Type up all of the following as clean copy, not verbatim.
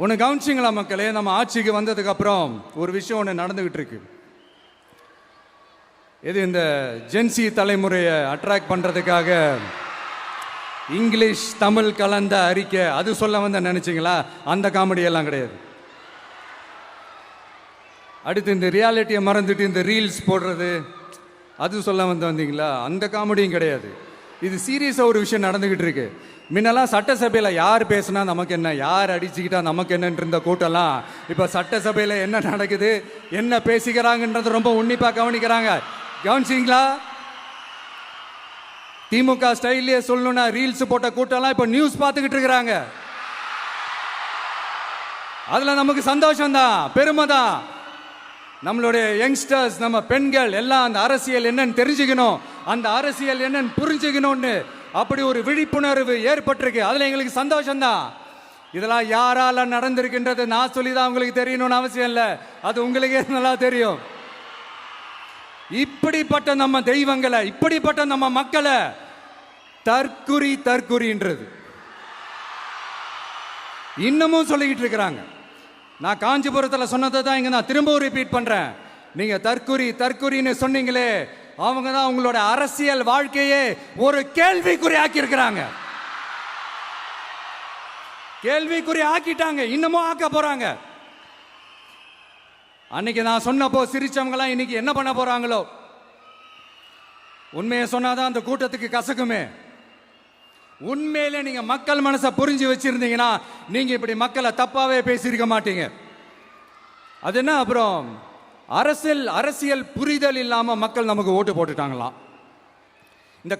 ஒன்று கவனிச்சிங்களா மக்களே, நம்ம ஆட்சிக்கு வந்ததுக்கு அப்புறம் ஒரு விஷயம் ஒன்று நடந்துகிட்டு இருக்கு. இது இந்த ஜென்சி தலைமுறையை அட்ராக்ட் பண்றதுக்காக இங்கிலீஷ் தமிழ் கலந்த அறிக்கை அது சொல்ல வந்த நினைச்சிங்களா? அந்த காமெடி எல்லாம் கிடையாது. அடுத்து இந்த ரியாலிட்டியை மறந்துட்டு இந்த ரீல்ஸ் போடுறது அது சொல்ல வந்தீங்களா? அந்த காமெடியும் கிடையாது. இது சீரியஸாக ஒரு விஷயம் நடந்துகிட்டு இருக்கு. முன்னெல்லாம் சட்டசபையில் யார் பேசுனா நமக்கு என்ன, யார் அடிச்சுக்கிட்டா நமக்கு என்னன்னு இருந்த கூட்டம்லாம் இப்போ சட்டசபையில் என்ன நடக்குது, என்ன பேசிக்கிறாங்கன்றது ரொம்ப உன்னிப்பாக கவனிக்கிறாங்க. கவனிச்சிங்களா? திமுக ஸ்டைல்லே சொல்லணும்னா ரீல்ஸ் போட்ட கூட்டம்லாம் இப்போ நியூஸ் பார்த்துக்கிட்டு இருக்கிறாங்க. அதுல நமக்கு சந்தோஷம் தான், பெருமை தான். நம்மளுடைய யங்ஸ்டர்ஸ், நம்ம பெண்கள் எல்லாம் அந்த அரசியல் என்னன்னு தெரிஞ்சுக்கணும், அந்த அரசியல் என்னன்னு புரிஞ்சுக்கணும்னு அப்படி ஒரு விழிப்புணர்வு ஏற்பட்டிருக்கு. அதுல எங்களுக்கு சந்தோஷம் தான். இதெல்லாம் யாரால நடந்திருக்கின்றது நான் சொல்லிதான் உங்களுக்கு தெரியணும்னு அவசியம் இல்லை, அது உங்களுக்கே நல்லா தெரியும். இப்படிப்பட்ட நம்ம தெய்வங்களை, இப்படிப்பட்ட நம்ம மக்களை தற்குறின்றது இன்னமும் சொல்லிக்கிட்டு இருக்கிறாங்க. நான் காஞ்சிபுரத்தில் சொன்னதை தான் இங்க நான் திரும்பவும் ரிப்பீட் பண்றேன். நீங்க தற்குறின்னு சொன்னீங்களே, அவங்க தான் உங்களோட அரசியல் வாழ்க்கையே ஒரு கேள்விக்குறி ஆக்கி இருக்கிறாங்க. கேள்விக்குறி ஆக்கிட்டாங்க, இன்னமும் ஆக்க போறாங்க. அன்னைக்கு நான் சொன்னப்போ சிரிச்சவங்களாம் இன்னைக்கு என்ன பண்ண போறாங்களோ? உண்மையை சொன்னாதான் அந்த கூட்டத்துக்கு கசக்குமே. உண்மையிலே நீங்க மக்கள் மனசை புரிஞ்சு வச்சிருந்தீங்கன்னா நீங்க இப்படி மக்களை தப்பாவே பேசியிருக்க மாட்டீங்க. அது என்ன, அப்புறம் அரசியல் புரிதல் இல்லாம மக்கள் நமக்கு ஓட்டு போட்டுட்டாங்களாம். இந்த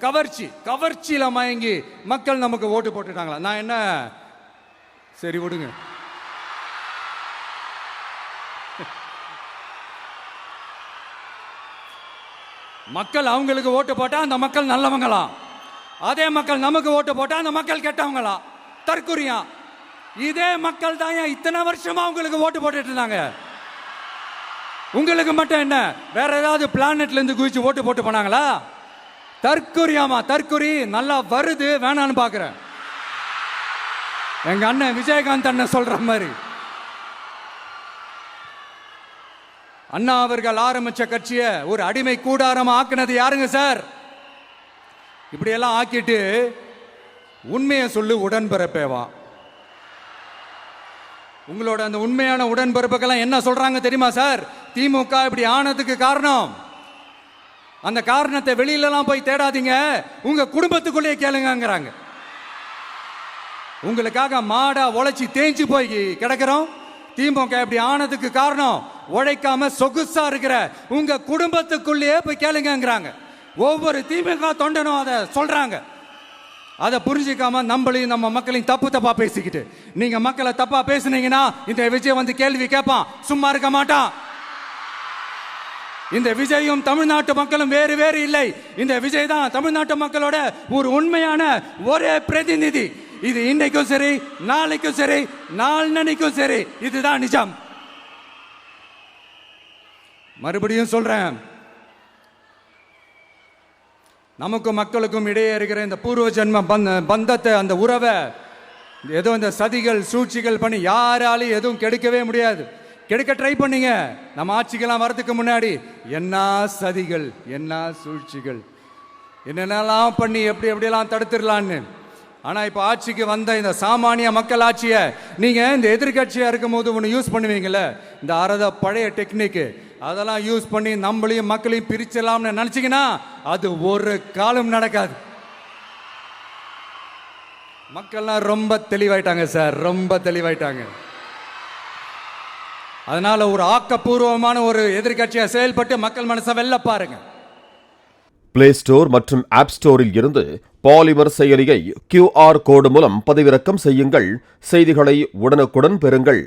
கவர்ச்சியில மயங்கி மக்கள் நமக்கு ஓட்டு போட்டுட்டாங்களா? நான் என்ன, சரி விடுங்க. மக்கள் அவங்களுக்கு ஓட்டு போட்டா அந்த மக்கள் நல்லவங்களாம், அதே மக்கள் நமக்கு ஓட்டு போட்டா அந்த மக்கள் கெட்டவங்களா? தற்குறியா? இதே மக்கள் தான் இத்தனை வருஷமா உங்களுக்கு ஓட்டு போட்டுட்டு இருந்தாங்க. உங்களுக்கு மட்டும் என்ன, வேற ஏதாவது பிளானட்ல இருந்து குதிச்சு ஓட்டு போட்டு போனாங்களா? தற்குறியாமா? தற்குறி நல்லா வருது, வேணான்னு பாக்குறேன். எங்க அண்ணன் விஜயகாந்த் அண்ணன் சொல்ற மாதிரி, அண்ணா அவர்கள் ஆரம்பிச்ச கட்சியை ஒரு அடிமை கூடாரமா ஆக்குனது யாருங்க சார்? இப்படியெல்லாம் ஆக்கிட்டு உண்மையை சொல்லு உடன்பிறப்பேவா. உங்களோட அந்த உண்மையான உடன்பிறப்புக்கெல்லாம் என்ன சொல்றாங்க தெரியுமா சார்? திமுக இப்படி ஆனதுக்கு காரணம், அந்த காரணத்தை வெளியிலலாம் போய் தேடாதீங்க, உங்க குடும்பத்துக்குள்ளேயே கேளுங்கிறாங்க. உங்களுக்காக மாடா உழைச்சி தேஞ்சு போய் கிடக்கிறோம். திமுக இப்படி ஆனதுக்கு காரணம் உழைக்காம சொகுசா இருக்கிற உங்க குடும்பத்துக்குள்ளேயே போய் கேளுங்கிறாங்க. ஒவ்வொரு திமுக தொண்டனும் அதை சொல்றாங்க. அதை புரிஞ்சிக்காம நம்மளையும் நம்ம மக்களையும் தப்பா பேசிக்கிட்டு, நீங்க மக்களை தப்பா பேசுனீங்கன்னா இந்த விஜய் வந்து கேள்வி கேட்பான், சும்மா இருக்க மாட்டான். இந்த விஜயும் தமிழ்நாட்டு மக்களும் வேறு இல்லை. இந்த விஜய் தான் தமிழ்நாட்டு மக்களோட ஒரு உண்மையான ஒரே பிரதிநிதி. இது இன்னைக்கும் சரி, நாளைக்கும் சரி, நாளன்னைக்கும் சரி, இதுதான் நிஜம். மறுபடியும் சொல்றேன், நமக்கும் மக்களுக்கும் இடையே இருக்கிற இந்த பூர்வ ஜென்ம பந்தத்தை, அந்த உறவை ஏதோ இந்த சதிகள் சூழ்ச்சிகள் பண்ணி யாராலையும் எதுவும் கெடுக்கவே முடியாது. கெடுக்க ட்ரை பண்ணீங்க நம்ம ஆட்சிக்கெல்லாம் வரதுக்கு முன்னாடி. என்ன சதிகள், என்ன சூழ்ச்சிகள், என்னென்னலாம் பண்ணி எப்படியெல்லாம் தடுத்துடலான்னு. ஆனா இப்ப ஆட்சிக்கு வந்த இந்த சாமானிய மக்கள் ஆட்சியை நீங்க இந்த எதிர்கட்சியா இருக்கும் போது ஒன்று யூஸ் பண்ணுவீங்கல்ல, இந்த பழைய டெக்னிக், அதெல்லாம் யூஸ் பண்ணி நம்மளையும் மக்களையும் பிரிச்சலாம்னு நினைச்சீங்கன்னா அது ஒரு காலம் நடக்காது. மக்கள்லாம் ரொம்ப தெளிவாயிட்டாங்க சார், ரொம்ப தெளிவாயிட்டாங்க. அதனால ஒரு ஆக்கப்பூர்வமான ஒரு எதிர்கட்சியா செயல்பட்டு மக்கள் மனசை வெல்ல பாருங்க. பிளே ஸ்டோர் மற்றும் ஆப் ஸ்டோரில் இருந்து பாலிமர் செயலியை QR கோடு மூலம் பதிவிறக்கம் செய்யுங்கள். செய்திகளை உடனுக்குடன் பெறுங்கள்.